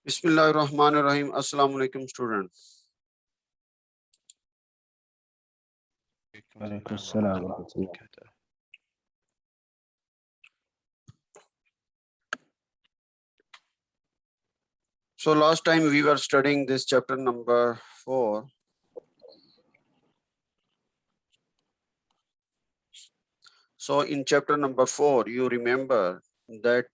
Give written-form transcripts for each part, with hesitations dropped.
Bismillahirrahmanirrahim. Assalamu alaikum, student. وعليكم السلام ورحمة الله. So last time we were studying this chapter number 4. So in chapter number 4, you remember that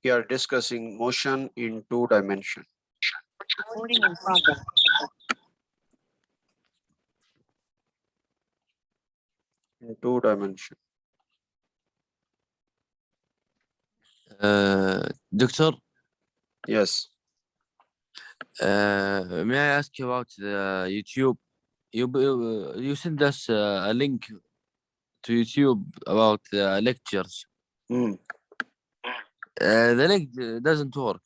we are discussing motion in 2 dimensions. Recording in progress. In 2 dimensions. Doctor, Yes. may I ask you about the YouTube? You sent us a link to YouTube about lectures. Hmm. The link doesn't work.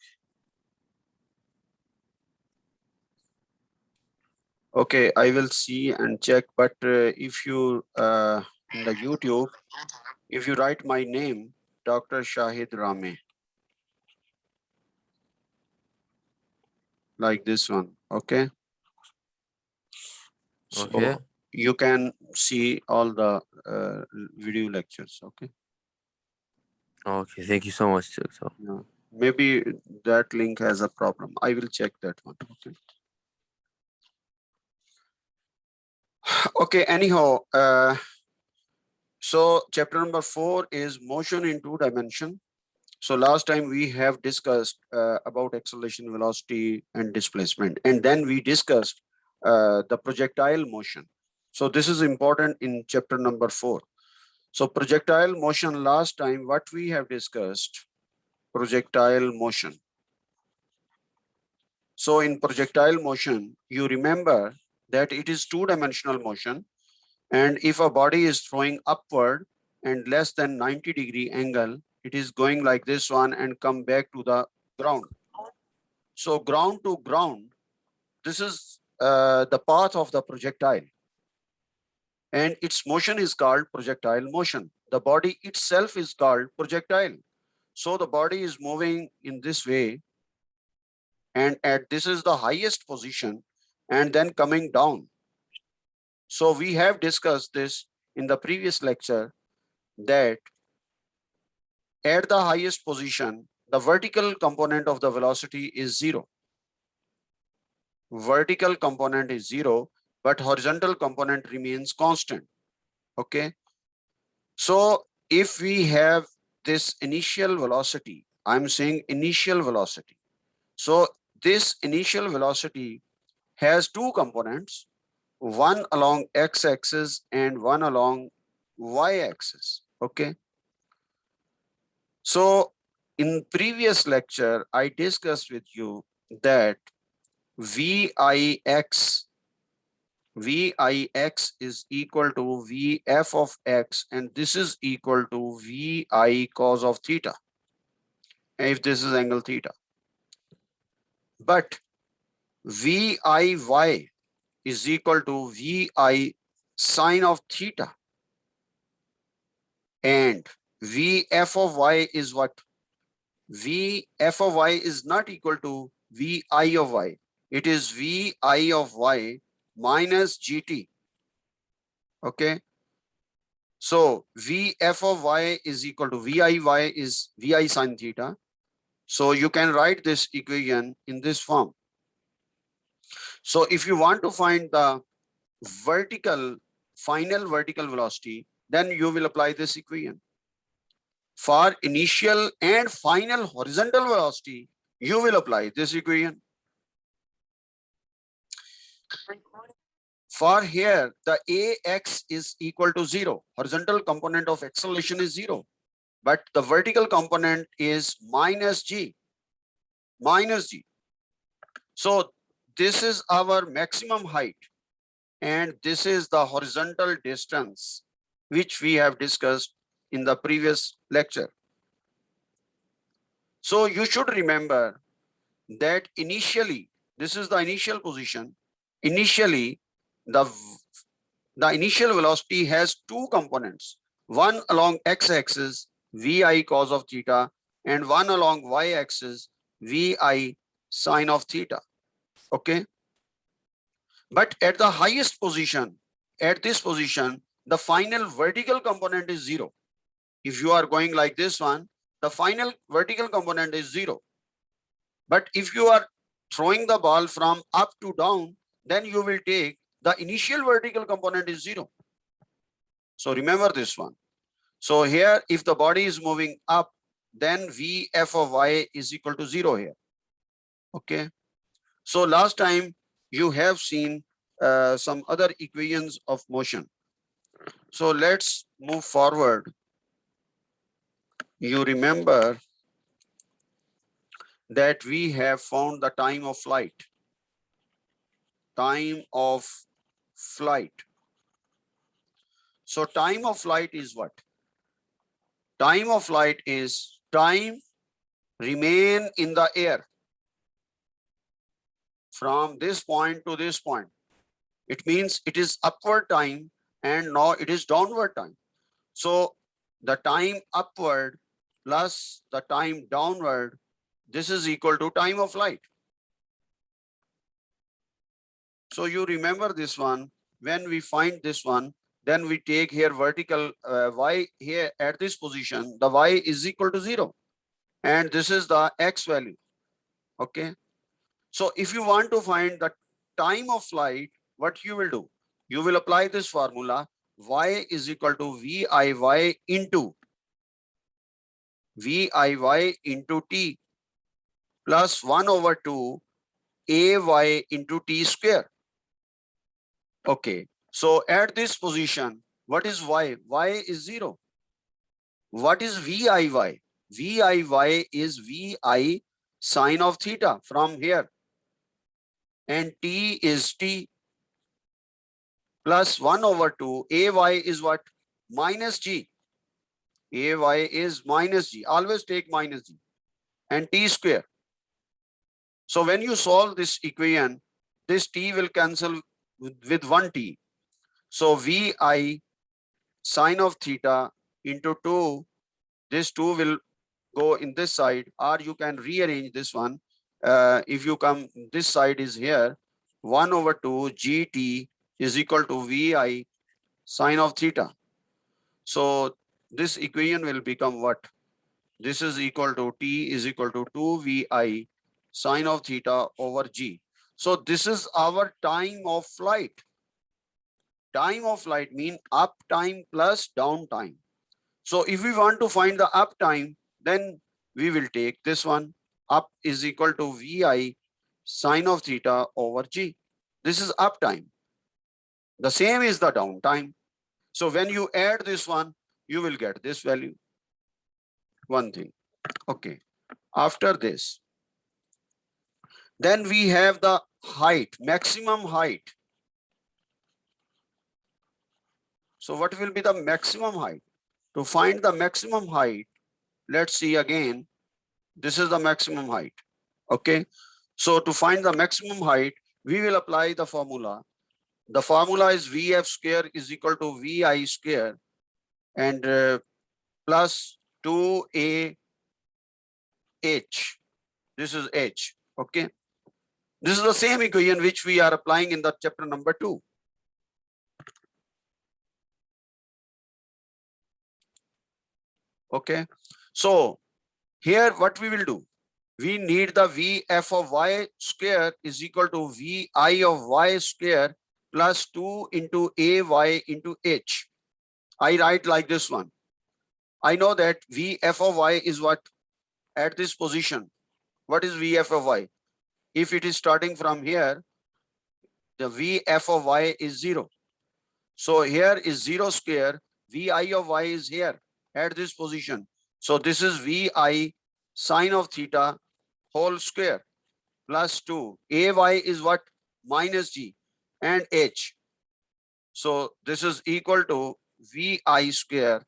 Okay, I will see and check. But if you in the YouTube, if you write my name, Dr. Shahid Rame, like this one, okay? Okay. So you can see all the video lectures, okay? Okay, thank you so much, Doctor. Yeah. Maybe that link has a problem. I will check that one. Okay. Okay, anyhow, so chapter number 4 is motion in 2 dimension. So last time we have discussed about acceleration, velocity and displacement, and then we discussed the projectile motion. So this is important in chapter number 4. So projectile motion, last time what we have discussed, projectile motion. So in projectile motion, you remember that it is 2-dimensional motion, and if a body is throwing upward and less than 90-degree angle, it is going like this one and come back to the ground. So ground to ground, this is the path of the projectile, and its motion is called projectile motion. The body itself is called projectile. So the body is moving in this way, and at this is the highest position, and then coming down. So we have discussed this in the previous lecture, that at the highest position, the vertical component of the velocity is 0. Vertical component is 0, but horizontal component remains constant. Okay. So if we have this initial velocity, I'm saying initial velocity. So this initial velocity has 2 components, one along x-axis and one along y-axis. Okay. So in previous lecture, I discussed with you that Vix is equal to Vf of x, and this is equal to Vi cos of theta, if this is angle theta. But Viy is equal to Vi sine of theta, and Vf of y is what? Vf of y is not equal to Vi of y. It is Vi of y minus gt. Okay. So Vf of y is equal to Viy is Vi sine theta. So you can write this equation in this form. So if you want to find the final vertical velocity, then you will apply this equation. For initial and final horizontal velocity, you will apply this equation. For here, the ax is equal to 0. Horizontal component of acceleration is 0, but the vertical component is minus g. So this is our maximum height, and this is the horizontal distance, which we have discussed in the previous lecture. So you should remember that initially, this is the initial position. Initially, the initial velocity has 2 components, one along x-axis, Vi cos of theta, and one along y-axis vi sine of theta. Okay. But at the highest position, at this position, the final vertical component is 0. If you are going like this one, the final vertical component is 0. But if you are throwing the ball from up to down, then you will take the initial vertical component is 0. So remember this one. So here, if the body is moving up, then Vf of y is equal to 0 here. Okay. So last time you have seen some other equations of motion. So let's move forward. You remember that we have found the time of flight. Time of flight. So time of flight is what? Time of flight is time remain in the air from this point to this point. It means it is upward time and now it is downward time. So the time upward plus the time downward, this is equal to time of flight. So you remember this one. When we find this one, then we take here vertical y here at this position, the y is equal to 0. And this is the x value. Okay. So if you want to find the time of flight, what you will do? You will apply this formula. Y is equal to VIY into VIY into T plus 1 over 2 AY into T square. Okay. So at this position, what is Y? Y is 0. What is VIY? VIY is VI sine of theta from here. And T is T plus 1 over 2. AY is what? Minus G. AY is minus G. Always take minus G. And T square. So when you solve this equation, this T will cancel with 1 T. So VI sine of theta into 2. This 2 will go in this side, or you can rearrange this one. If you come, this side is here. 1 over 2 GT is equal to VI sine of theta. So this equation will become what? This is equal to T is equal to 2 VI sine of theta over G. So this is our time of flight. Time of flight means up time plus down time. So if we want to find the up time, then we will take this one. Up is equal to VI sine of theta over G. This is up time. The same is the down time. So when you add this one, you will get this value. One thing. Okay. After this, then we have the height, maximum height. So what will be the maximum height? To find the maximum height, let's see again. This is the maximum height. Okay. So to find the maximum height, we will apply the formula. The formula is VF square is equal to VI square and plus 2AH. This is H. Okay. This is the same equation which we are applying in the chapter number 2. Okay. So here what we will do? We need the VF of Y square is equal to VI of Y square plus 2 into AY into H. I write like this one. I know that VF of Y is what? At this position. What is VF of Y? If it is starting from here, the VF of Y is 0. So here is 0 square. VI of Y is here at this position. So this is VI sine of theta whole square plus 2. AY is what? Minus G and H. So this is equal to VI square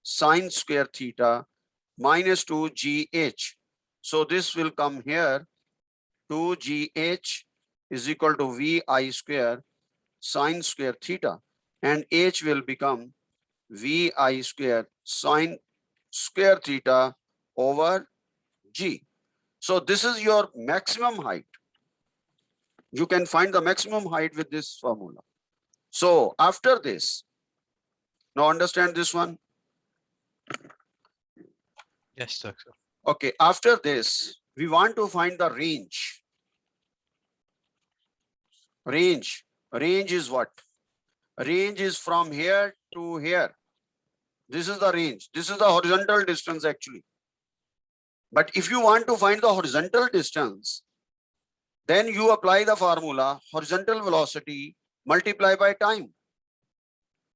sine square theta minus 2GH. So this will come here. 2GH is equal to VI square sine square theta, and H will become VI square sine square theta over G. So this is your maximum height. You can find the maximum height with this formula. So after this, now understand this one. Yes, doctor. Okay, after this, we want to find the range. Range is what? Range is from here to here. This is the range. This is the horizontal distance actually. But if you want to find the horizontal distance, then you apply the formula horizontal velocity multiply by time.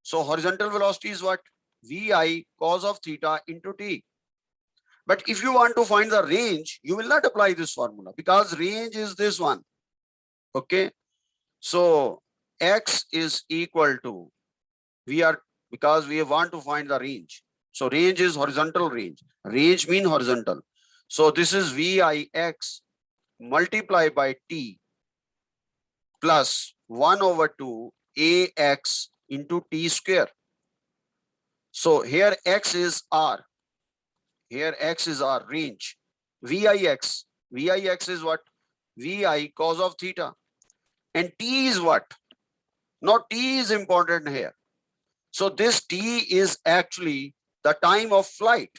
So horizontal velocity is what? Vi cos of theta into t. But if you want to find the range, you will not apply this formula because range is this one. Okay. So x is equal to, because we want to find the range. So range is horizontal range. Range mean horizontal. So this is Vix multiply by t plus 1 over 2 ax into t square. So here x is r. Here x is our range. Vix is what? Vi cos of theta. And t is what? Now t is important here. So this t is actually the time of flight.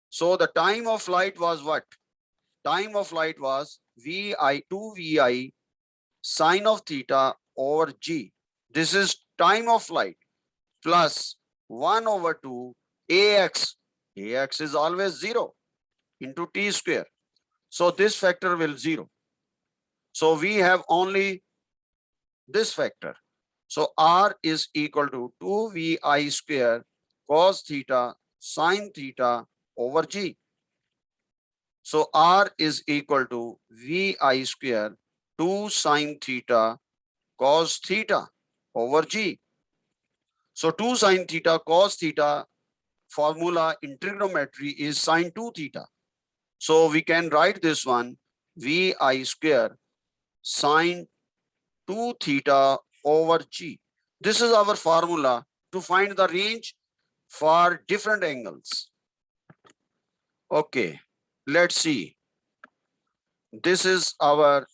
So the time of flight was what? Time of flight was Vi 2Vi sine of theta over g. This is time of flight plus 1 over 2 ax. Ax is always 0 into t square. So this factor will 0. So we have only this factor. So r is equal to 2vi square cos theta sine theta over g. So r is equal to vi square 2 sine theta cos theta over g. So 2 sine theta cos theta formula in trigonometry is sine 2 theta. So we can write this one vi square sine 2 theta over g. This is our formula to find the range for different angles. Okay, let's see. This is our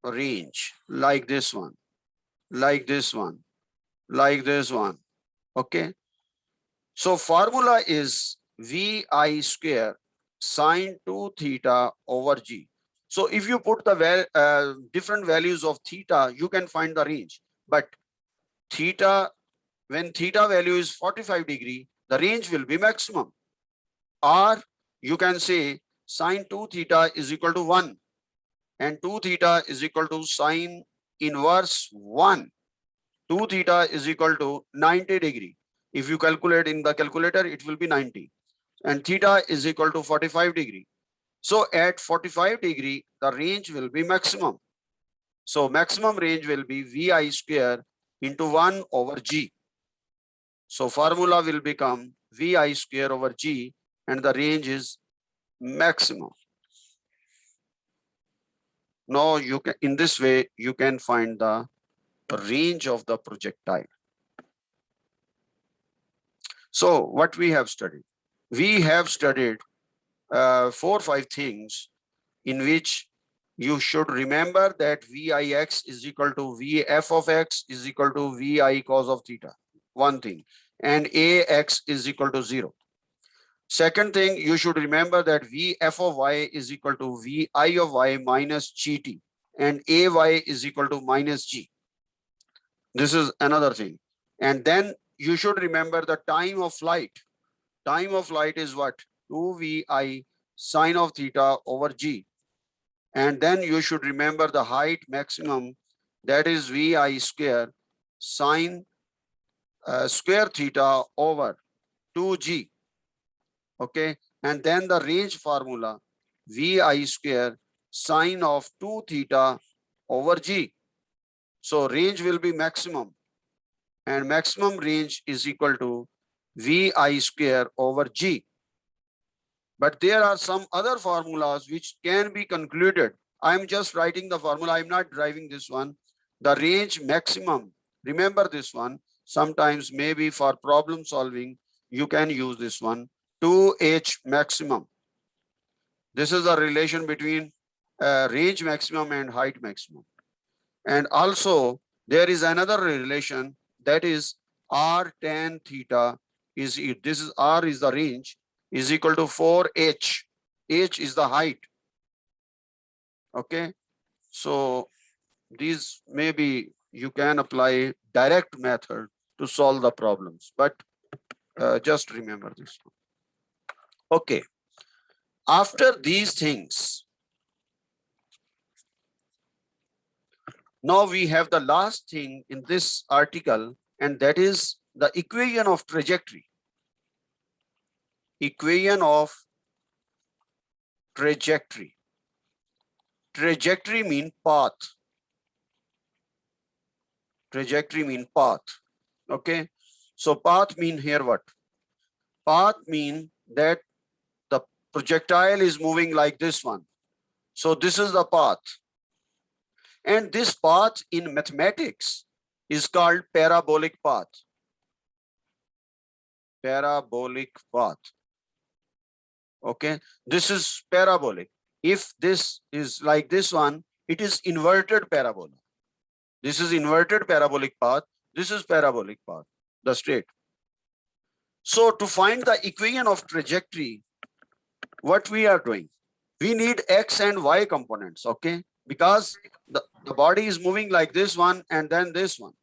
range, like this one, like this one, like this one. Okay. So formula is vi square sine 2 theta over g. So if you put the different values of theta, you can find the range. But theta, when theta value is 45 degree, the range will be maximum. Or you can say sine 2 theta is equal to 1 and 2 theta is equal to sine inverse 1. 2 theta is equal to 90 degree. If you calculate in the calculator, it will be 90. And theta is equal to 45 degree. So at 45 degree, the range will be maximum. So maximum range will be vi square into 1 over g. So formula will become vi square over g and the range is maximum. Now you can, in this way, you can find the range of the projectile. So what we have studied? We have studied 4 or 5 things in which you should remember that Vix is equal to Vf of x is equal to Vi cos of theta. One thing. And Ax is equal to 0. Second thing, you should remember that Vf of y is equal to Vi of y minus gt. And Ay is equal to minus g. This is another thing. And then you should remember the time of flight. Time of flight is what? 2Vi sine of theta over g. And then you should remember the height maximum, that is Vi square sine square theta over 2g. Okay. And then the range formula, Vi square sine of 2 theta over g. So range will be maximum. And maximum range is equal to Vi square over g. But there are some other formulas which can be concluded. I'm just writing the formula. I'm not driving this one. The range maximum. Remember this one. Sometimes maybe for problem solving, you can use this one. 2h maximum. This is the relation between range maximum and height maximum. And also there is another relation, that is r tan theta is it. This is r is the range, is equal to 4h. H is the height. Okay. So these maybe you can apply direct method to solve the problems, but just remember this one. Okay. After these things, now we have the last thing in this article, and that is the equation of trajectory. Equation of trajectory. Trajectory mean path. Trajectory mean path. Okay. So path mean here what? Path mean that the projectile is moving like this one. So this is the path. And this path in mathematics is called parabolic path. Parabolic path. Okay. This is parabolic. If this is like this one, it is inverted parabola. This is inverted parabolic path. This is parabolic path, the straight. So to find the equation of trajectory, what we are doing, we need x and y components, okay? Because the body is moving like this one and then this one.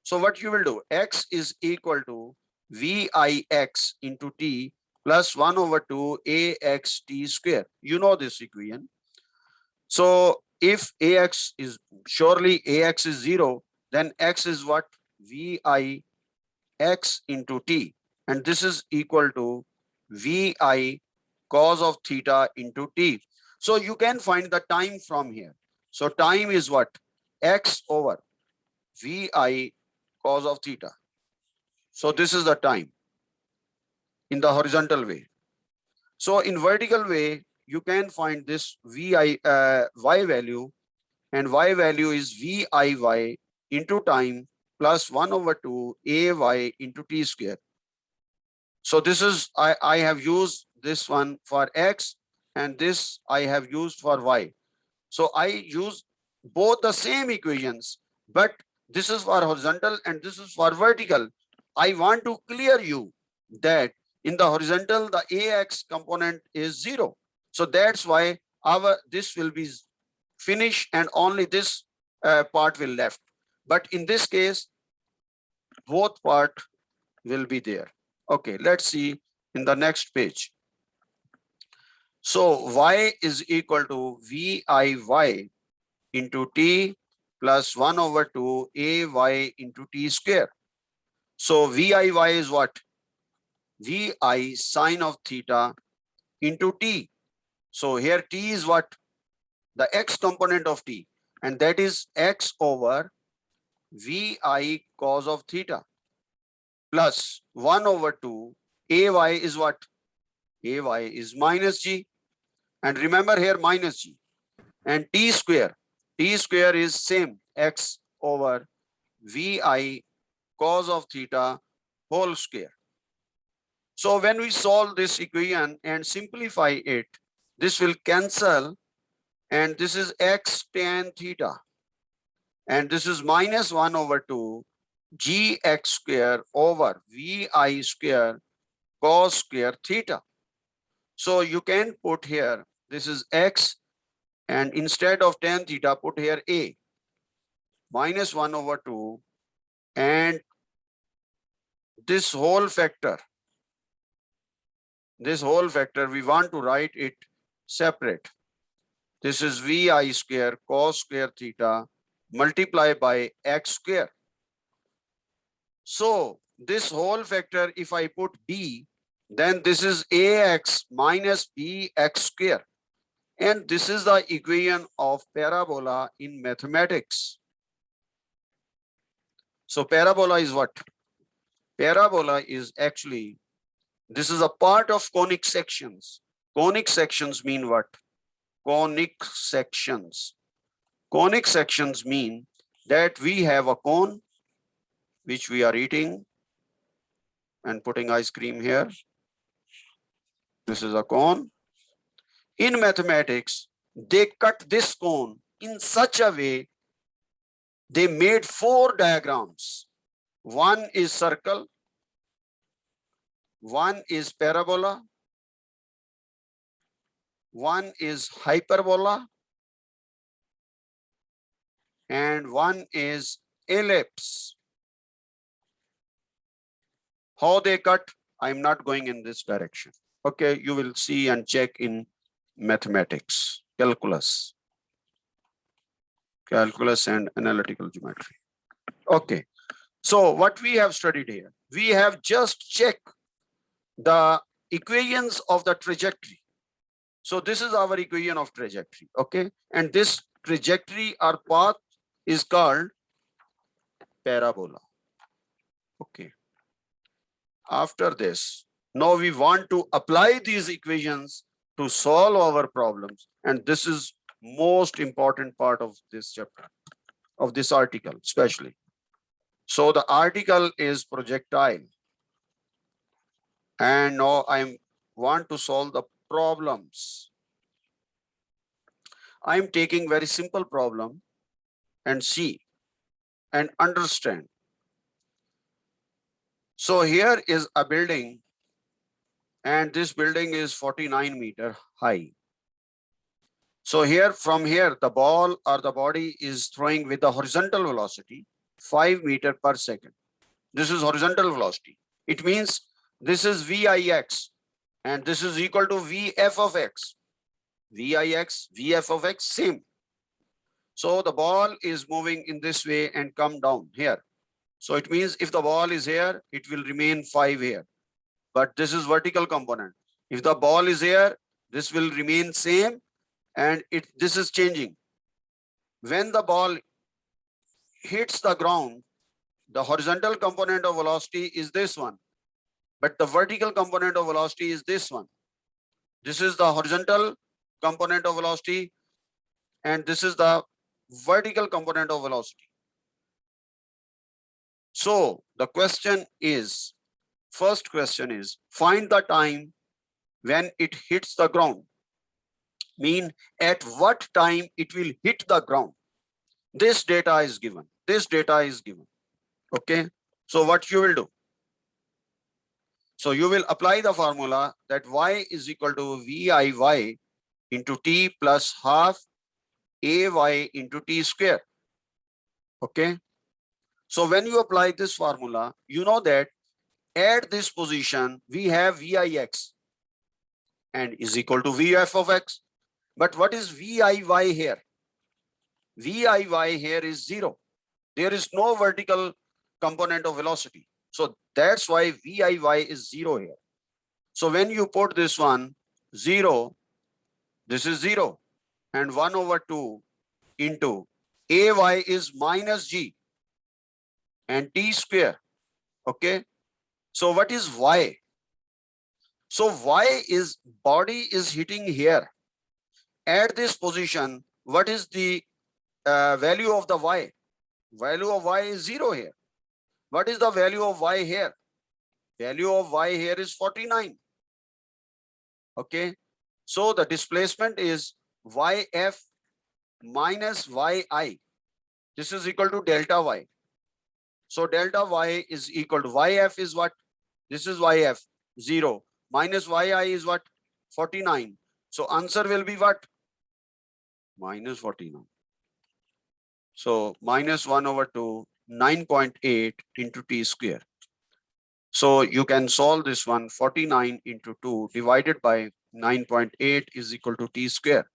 So what you will do, x is equal to vix into t plus 1 over 2 ax t square. You know this equation. So if ax is, surely ax is 0, then x is what? Vix into t. And this is equal to Vi cos of theta into t. So you can find the time from here. So time is what? X over Vi cos of theta. So this is the time in the horizontal way. So in vertical way, you can find this y value, and y value is Viy into time plus 1 over 2 ay into t square. So this is, I have used this one for x and this I have used for y. So I use both the same equations, but this is for horizontal and this is for vertical. I want to clear you that in the horizontal, the ax component is 0. So that's why this will be finished and only this part will left. But in this case, both part will be there. Okay, let's see in the next page. So y is equal to Viy into t plus 1 over 2 ay into t square. So Viy is what? Vi sine of theta into t. So here t is what? The x component of t, and that is x over Vi cos of theta plus 1 over 2 ay is what? Ay is minus g, and remember here minus g, and t square is same x over Vi cos of theta whole square. So when we solve this equation and simplify it, this will cancel, and this is x tan theta, and this is minus 1 over 2 gx square over Vi square cos square theta. So you can put here, this is x, and instead of tan theta, put here a minus 1 over 2, and this whole factor, we want to write it separate. This is Vi square cos square theta multiplied by x square. So this whole factor, if I put b, then this is ax minus bx square. And this is the equation of parabola in mathematics. So parabola is what? Parabola is actually, this is a part of conic sections. Conic sections mean what? Conic sections. Conic sections mean that we have a cone which we are eating and putting ice cream here. This is a cone. In mathematics, they cut this cone in such a way, they made 4 diagrams. One is circle, one is parabola, one is hyperbola, and one is ellipse. How they cut, I'm not going in this direction. Okay, you will see and check in mathematics, calculus and analytical geometry. Okay, so what we have studied here, we have just checked the equations of the trajectory. So this is our equation of trajectory, okay? And this trajectory or path is called parabola, okay? After this, now we want to apply these equations to solve our problems. And this is most important part of this chapter, of this article, especially. So the article is projectile. And now I want to solve the problems. I'm taking very simple problem and see and understand. So here is a building, and this building is 49 meters high. So here, from here, the ball or the body is throwing with the horizontal velocity, 5 meters per second. This is horizontal velocity. It means this is VIX, and this is equal to VF of X. VIX, VF of X, same. So the ball is moving in this way and come down here. So it means if the ball is here, it will remain 5 here. But this is vertical component. If the ball is here, this will remain same, and this is changing. When the ball hits the ground, the horizontal component of velocity is this one, but the vertical component of velocity is this one. This is the horizontal component of velocity, and this is the vertical component of velocity. So the question is, first question is, find the time when it hits the ground. Mean at what time it will hit the ground. This data is given. This data is given. Okay. So what you will do? So you will apply the formula that y is equal to VIY into t plus half AY into t square. Okay. So when you apply this formula, you know that at this position, we have VIX and is equal to VF of X. But what is VIY here? VIY here is 0. There is no vertical component of velocity. So that's why VIY is 0 here. So when you put this one 0, this is 0, and 1 over 2 into AY is minus G and t square. Okay. So what is Y? So Y is body is hitting here. At this position, what is the value of the Y? Value of Y is 0 here. What is the value of Y here? Value of Y here is 49. Okay. So the displacement is YF minus YI. This is equal to delta Y. So delta Y is equal to YF is what? This is YF 0 minus YI is what? 49. So answer will be what? Minus 49. So minus 1 over 2, 9.8 into t square. So you can solve this one. 49 into 2 divided by 9.8 is equal to t square.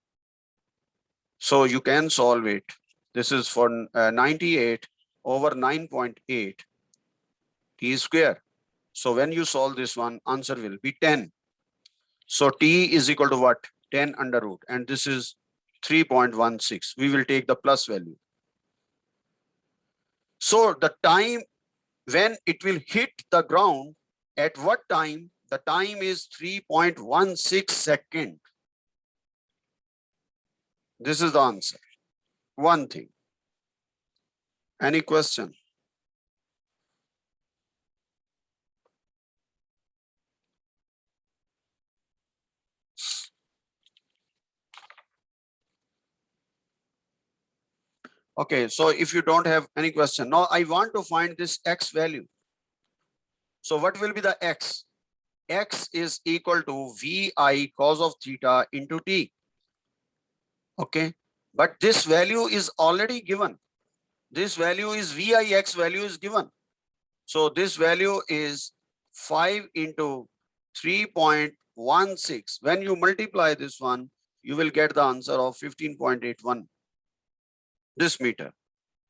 So you can solve it. This is for 98 over 9.8 t square. So when you solve this one, answer will be 10. So t is equal to what? 10 under root, and this is 3.16. We will take the plus value. So the time when it will hit the ground, at what time? The time is 3.16 seconds. This is the answer. One thing. Any question? Okay, so if you don't have any question, now I want to find this x value. So what will be the x? X is equal to VI cos of theta into T. Okay, but this value is already given. This value is VIX value is given. So this value is 5 into 3.16. When you multiply this one, you will get the answer of 15.81. This meter.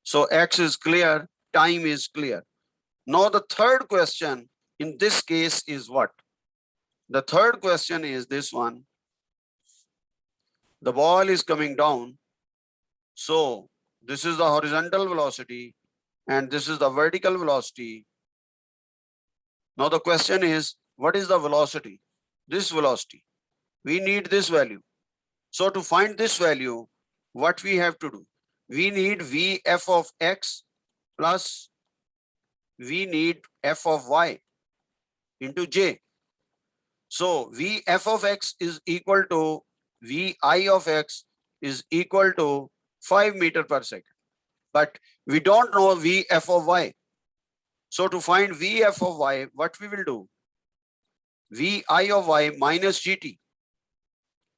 So X is clear, time is clear. Now the third question in this case is what? The third question is this one. The ball is coming down. So this is the horizontal velocity and this is the vertical velocity. Now the question is, what is the velocity? This velocity. We need this value. So to find this value, what we have to do? We need Vf of x plus we need f of y into j. So Vf of x is equal to Vi of x is equal to 5 meter per second. But we don't know Vf of y. So to find Vf of y, what we will do? Vi of y minus gt.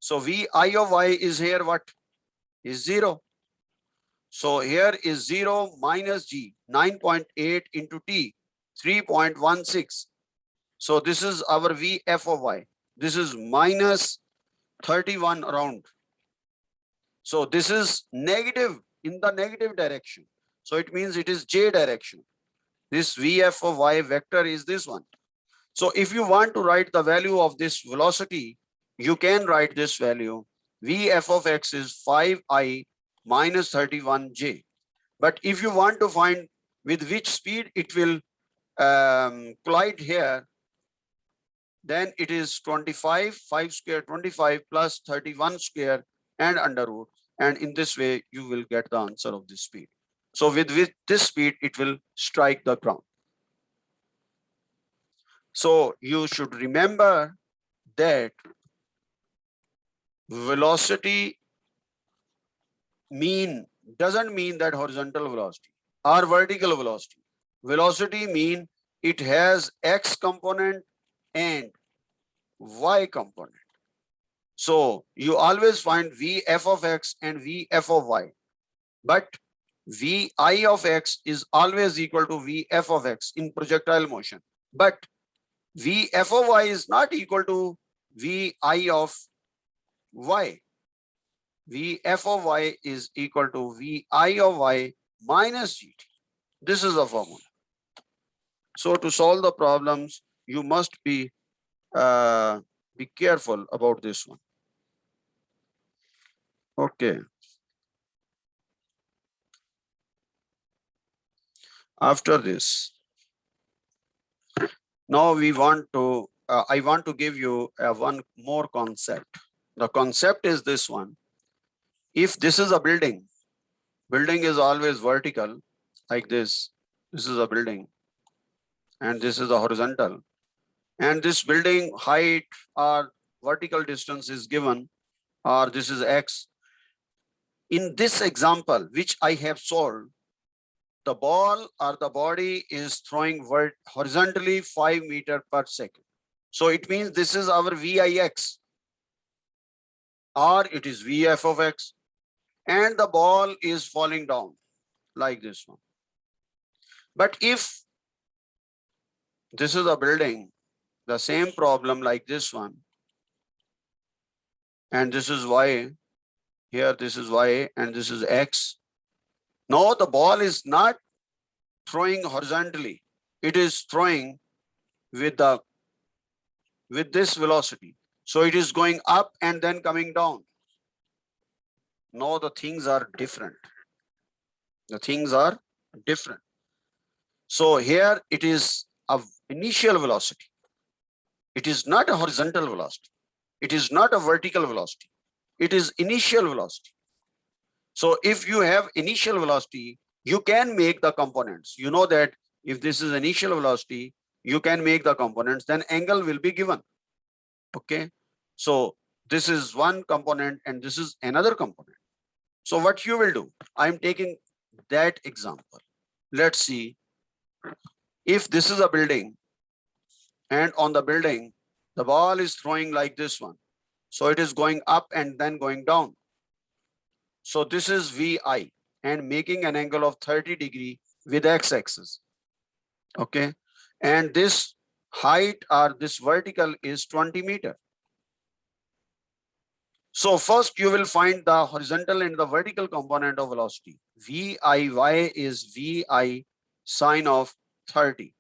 So Vi of y is here what? Is 0. So here is 0 minus g, 9.8 into t, 3.16. So this is our Vf of y. This is minus 31 around. So this is negative in the negative direction. So it means it is j direction. This Vf of y vector is this one. So if you want to write the value of this velocity, you can write this value. Vf of x is 5i minus 31j. But if you want to find with which speed it will collide here, then it is 25, 5 square, 25 plus 31 square and under root. And in this way, you will get the answer of this speed. So with this speed, it will strike the ground. So you should remember that velocity doesn't mean that horizontal velocity or vertical velocity. Velocity mean it has x component and y component. So you always find Vf of x and Vf of y. But Vi of x is always equal to Vf of x in projectile motion. But Vf of y is not equal to Vi of y. Vf of y is equal to Vi of y minus gt. This is the formula. So to solve the problems, you must be careful about this one. Okay. After this, now we want to, I want to give you one more concept. The concept is this one. If this is a building is always vertical like this. This is a building and this is a horizontal. And this building height or vertical distance is given, or this is x. In this example, which I have solved, the ball or the body is throwing horizontally 5 meters per second. So it means this is our Vix or it is Vf of x, and the ball is falling down like this one. But if this is a building, the same problem like this one, and this is y, here this is y and this is x. Now the ball is not throwing horizontally, it is throwing with this velocity. So it is going up and then coming down. Now the things are different. The things are different. So here it is an initial velocity. It is not a horizontal velocity. It is not a vertical velocity. It is initial velocity. So if you have initial velocity, you can make the components. You know that if this is initial velocity, you can make the components, then angle will be given. Okay. So this is one component and this is another component. So what you will do, I'm taking that example. Let's see, if this is a building and on the building, the ball is throwing like this one. So it is going up and then going down. So this is VI and making an angle of 30 degree with x-axis. Okay. And this height or this vertical is 20 meter. So first you will find the horizontal and the vertical component of velocity. VIY is VI sine of 30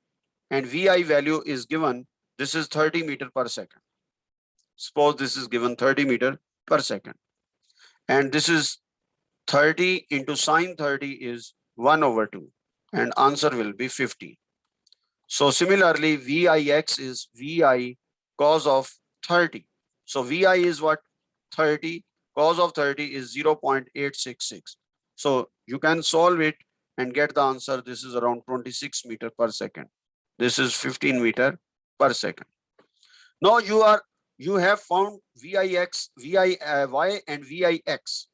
and VI value is given. This is 30 meter per second. Suppose this is given 30 meter per second. And this is 30 into sine 30 is 1/2 and answer will be 50. So similarly, VIX is VI cos of 30. So VI is what? 30, cos of 30 is 0.866. So you can solve it and get the answer. This is around 26 meter per second. This is 15 meter per second. Now you have found VIX, VIY and VIX.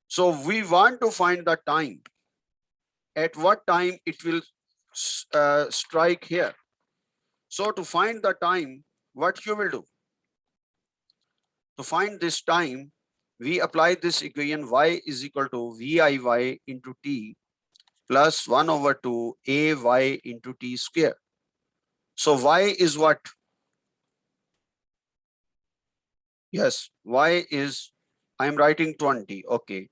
So we want to find the time. At what time it will strike here. So to find the time, what you will do? To find this time, we apply this equation y is equal to VIY into t plus 1/2 AY into t square. So y is what? Yes, y is, I am writing 20. Okay.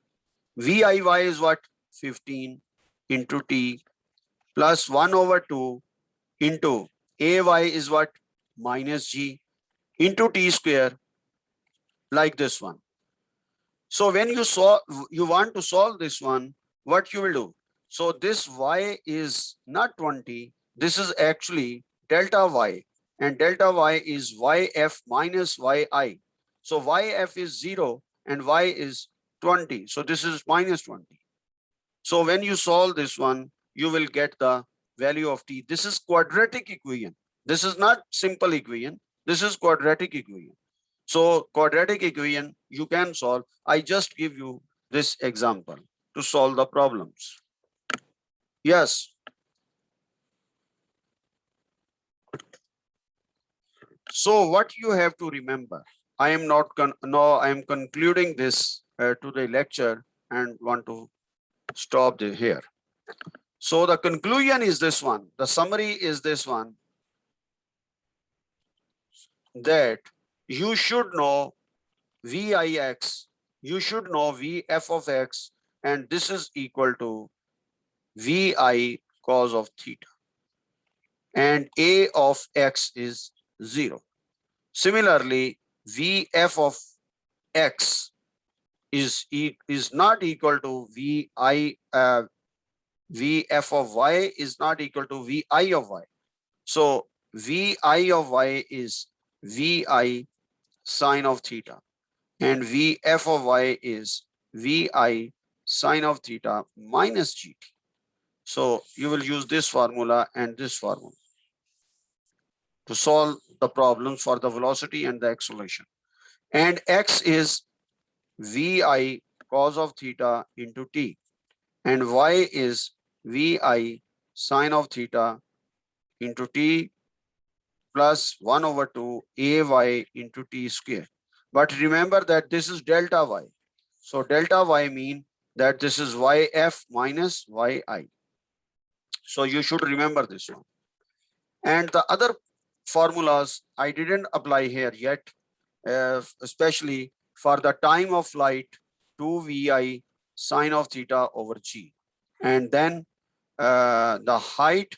VIY is what? 15 into t plus 1/2 into AY is what? Minus g into t square, like this one. So when you want to solve this one, what you will do? So this y is not 20. This is actually delta y, and delta y is yf minus yi. So yf is 0 and y is 20. So this is minus 20. So when you solve this one, you will get the value of t. This is quadratic equation. This is not simple equation. This is quadratic equation. So quadratic equation you can solve. I just give you this example to solve the problems. Yes. So what you have to remember, I am not I am concluding this to the lecture and want to stop here. So the conclusion is this one. The summary is this one, that you should know VIX, you should know VF of X, and this is equal to VI cos of theta, and A of X is 0. Similarly, VF of X is not equal to VI, VF of Y is not equal to VI of Y. So VI of Y is VI sine of theta, and VF of Y is VI sine of theta minus GT. So you will use this formula and this formula to solve the problems for the velocity and the acceleration. And X is VI cos of theta into T, and Y is VI sine of theta into T plus 1/2 AY into T square. But remember that this is delta Y. So delta Y mean that this is YF minus YI. So you should remember this one. And the other formulas I didn't apply here yet, especially for the time of flight, 2VI sine of theta over G. And then the height,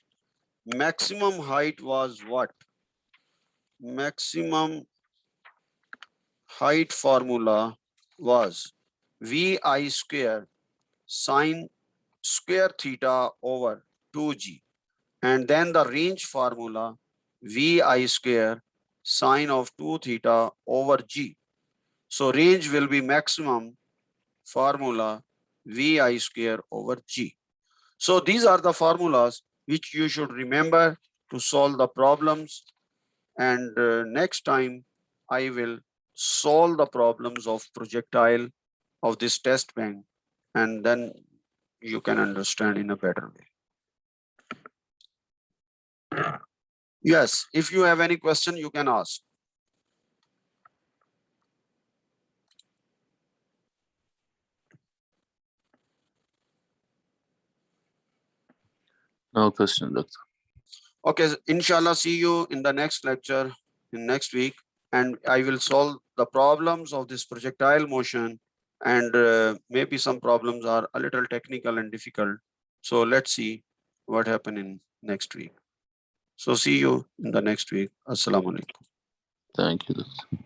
maximum height was what? Maximum height formula was VI square sine square theta over 2G. And then the range formula VI square sine of 2 theta over G. So range will be maximum formula VI square over G. So these are the formulas which you should remember to solve the problems. And next time I will solve the problems of projectile of this test bank, and then you can understand in a better way. Yes, if you have any question, you can ask. No question, Doctor. Okay, inshallah, see you in the next lecture in next week, and I will solve the problems of this projectile motion, and maybe some problems are a little technical and difficult. So let's see what happen in next week. So see you in the next week. Assalamu alaikum. Thank you, Doctor.